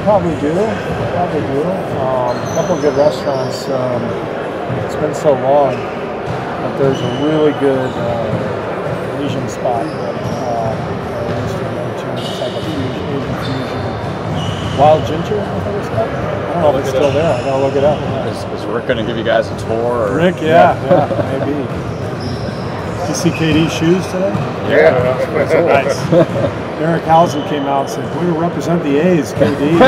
probably do. A couple of good restaurants. It's been so long, but there's a really good Asian spot that I used to go to. It's like a Asian fusion. Wild Ginger, I think it's called. I don't know if it's still there. I gotta look it up. Is Rick going to give you guys a tour? Or? Rick, yeah, maybe. Did you see KD's shoes today? Yeah. Nice. Eric Hausen came out and said, "Way to represent the A's, KD."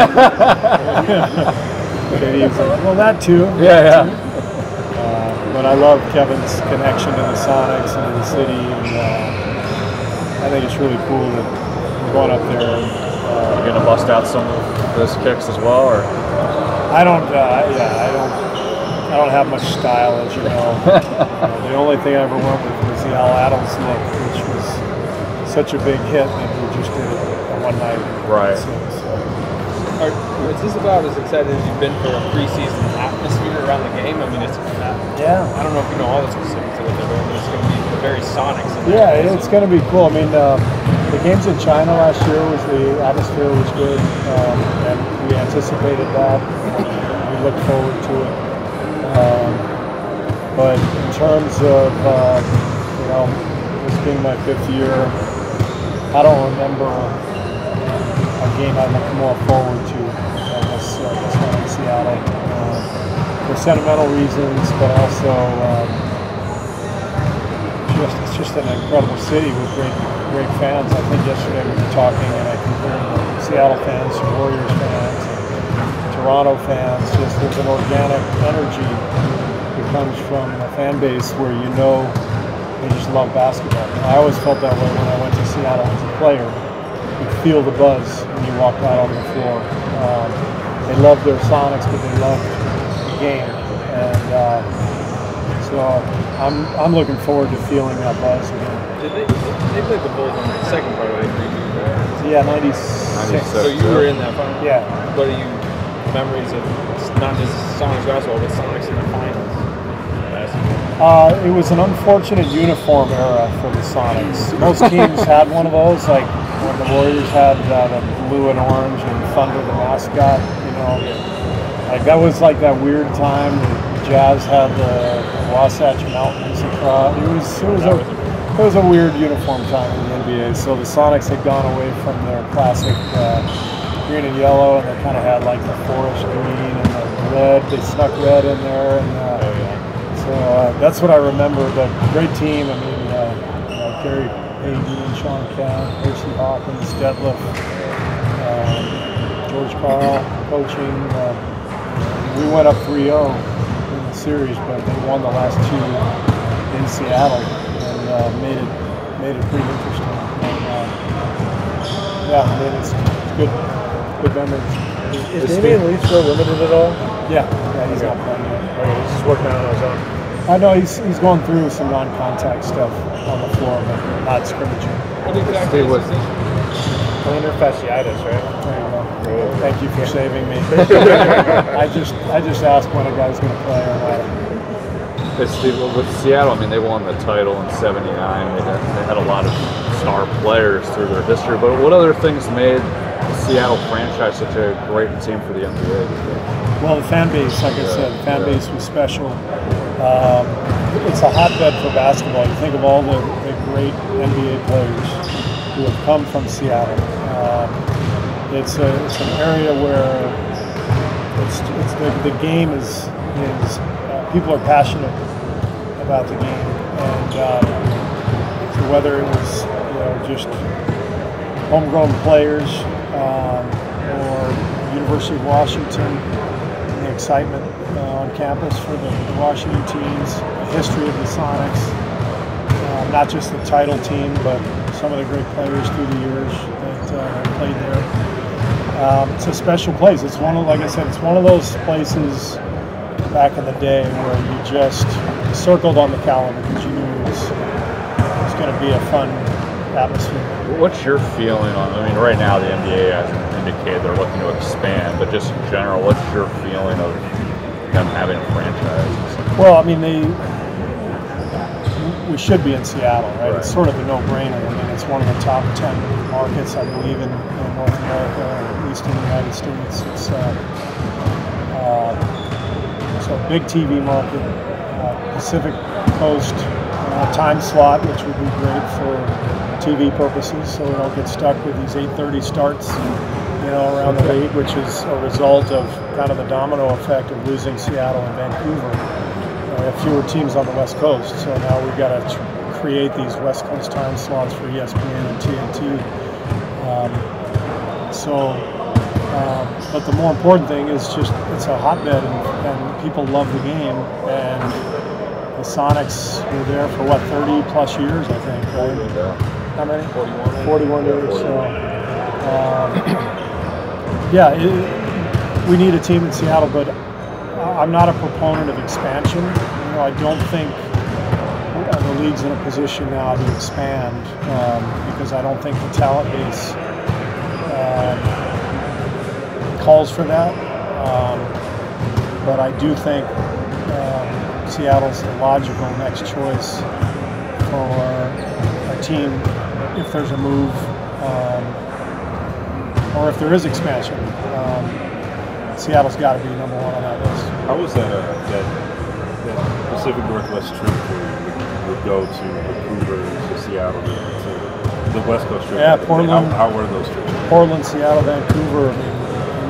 KD was like, "Well, that too." Yeah. But I love Kevin's connection to the Sonics and to the city, and I think it's really cool that we're going up there. You're going to bust out some of those kicks as well, or? I don't have much style, as you know. The only thing I ever went with was the Al Adams look, which was such a big hit that we just did it one night. Right. Is this about as excited as you've been for a preseason atmosphere around the game? I mean, I don't know if you know all the specifics of it, but it's going to be very Sonics. Yeah, it's going to be cool. I mean, the games in China last year the atmosphere was good, and we anticipated that. We look forward to it. But in terms of this being my 5th year, I don't remember a game I look more forward to than this one in Seattle. For sentimental reasons, but also it's just an incredible city with great fans. I think yesterday we were talking, and I compared the Seattle fans to Warriors fans, and Toronto fans. Just there's an organic energy that comes from a fan base where they just love basketball. And I always felt that way when I went to Seattle as a player. You feel the buzz when you walk out on the floor. They love their Sonics, but they love the game, and so I'm looking forward to feeling that buzz again. They played the Bulls on the second part of the preview. Yeah, 96. So you were in that final. Yeah. What are you memories of not just Sonics basketball, but Sonics in the finals? It was an unfortunate uniform era for the Sonics. Most teams had one of those, like when the Warriors had the blue and orange and Thunder the mascot. Like that was like that weird time. The Jazz had the Wasatch Mountains across. It was a weird uniform time in the NBA. So the Sonics had gone away from their classic green and yellow, and they kind of had like the forest green and the red. They snuck red in there, and so that's what I remember. But great team. I mean, Gary Payton, Sean Kemp, Percy Hawkins, Detlef, George Karl coaching. We went up 3-0 in the series, but they won the last 2 in Seattle, and made it pretty interesting. And, it's good memories. Is Damian Lee still limited at all? Yeah, he's not playing yet. Okay, he's just working out on his own. I know he's going through some non-contact stuff on the floor, but not scrimmaging. What exactly is this? Plantar fasciitis, right? There you go. Thank you for saving me. I just asked when a guy's going to play or not. With Seattle, I mean, they won the title in '79. They had a lot of star players through their history. But what other things made the Seattle franchise such a great team for the NBA? Well, the fan base, like I said, the fan base was special. It's a hotbed for basketball. You think of all the great NBA players who have come from Seattle. It's an area where the game is people are passionate about the game, and so whether it was just homegrown players or University of Washington, and the excitement on campus for the Washington teams, the history of the Sonics, not just the title team, but some of the great players through the years that played there. It's a special place. It's like I said, it's one of those places back in the day where you just circled on the calendar because you knew it was going to be a fun atmosphere. What's your feeling on? I mean, right now the NBA has indicated they're looking to expand, but just in general, what's your feeling of them having a franchise? Well, I mean, we should be in Seattle, right? It's sort of a no-brainer. I mean, it's one of the top 10 markets, I believe, in North America, or at least in the United States. It's so a big TV market, Pacific Coast time slot, which would be great for TV purposes, so we don't get stuck with these 8:30 starts, around the league, which is a result of kind of the domino effect of losing Seattle and Vancouver. We have fewer teams on the West Coast, so now we've got to create these West Coast time slots for ESPN and TNT. But the more important thing is just it's a hotbed, and people love the game. And the Sonics were there for 30 plus years, I think, right? How many? 41 years. So, we need a team in Seattle, but I'm not a proponent of expansion. I don't think the league's in a position now to expand because I don't think the talent base calls for that. But I do think Seattle's the logical next choice for a team if there's a move or if there is expansion. Seattle's got to be number one on that list. How was that Pacific Northwest trip where you would go to Vancouver, to Seattle, to the West Coast trip? Yeah, Portland. How were those trips? Portland, Seattle, Vancouver. I mean,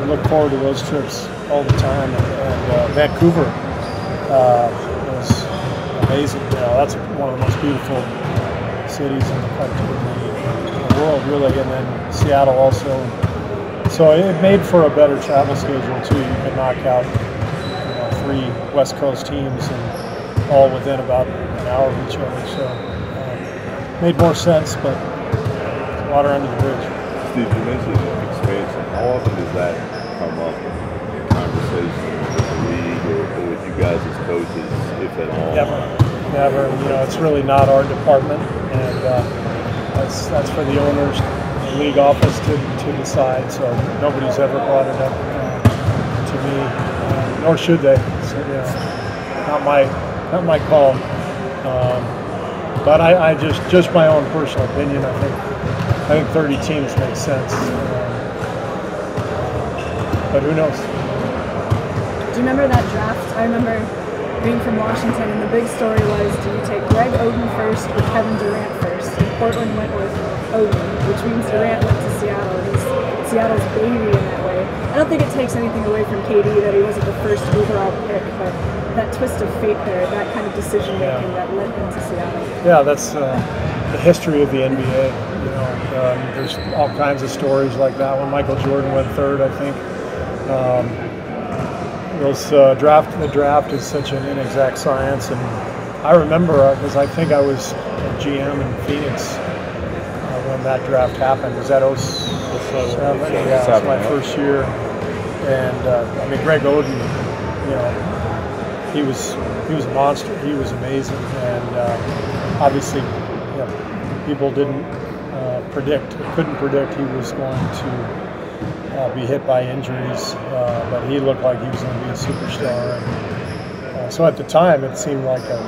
we look forward to those trips all the time. And Vancouver was amazing. That's one of the most beautiful cities in the country, in the world, really. And then Seattle also. So it made for a better travel schedule too. You could knock out 3 West Coast teams and all within about an hour of each other. So made more sense, but water under the bridge. Steve, you mentioned expansion. How often does that come up in conversation with the league or with you guys as coaches, if at all? Never. It's really not our department, and that's for the owners. League office to decide, so nobody's ever brought it up to me, nor should they. So, not my call. But I just my own personal opinion. I think 30 teams makes sense. But who knows? Do you remember that draft? I remember being from Washington, and the big story was: do you take Greg Oden first or Kevin Durant first? And Portland went with Oden, which means Durant went to Seattle, and he's Seattle's baby in that way. I don't think it takes anything away from KD that he wasn't the first overall pick, but that twist of fate there, that kind of decision making that led him to Seattle. Yeah, that's the history of the NBA. There's all kinds of stories like that. When Michael Jordan went third, I think. The draft is such an inexact science, and I remember because I think I was a GM in Phoenix when that draft happened. Was that 07? Yeah, it was my first year. And Greg Oden, he was a monster. He was amazing, and obviously, people couldn't predict he was going to be hit by injuries, but he looked like he was going to be a superstar. And, so at the time, it seemed like a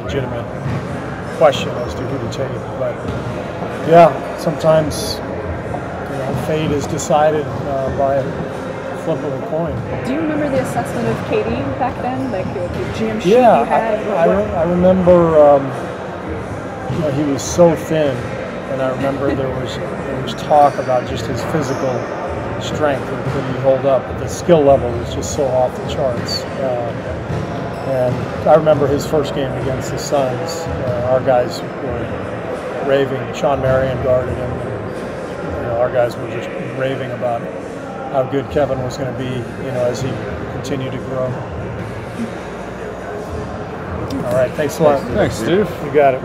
legitimate question as to who to take. But sometimes fate is decided by a flip of a coin. Do you remember the assessment of KD back then, like the GM sheet you had? I remember he was so thin. And I remember there was talk about just his physical strength and could he hold up, but the skill level was just so off the charts. And I remember his first game against the Suns. Our guys were raving. Sean Marion guarded him. And, our guys were just raving about how good Kevin was going to be, as he continued to grow. All right, thanks a lot. Thanks, Steve. You got it.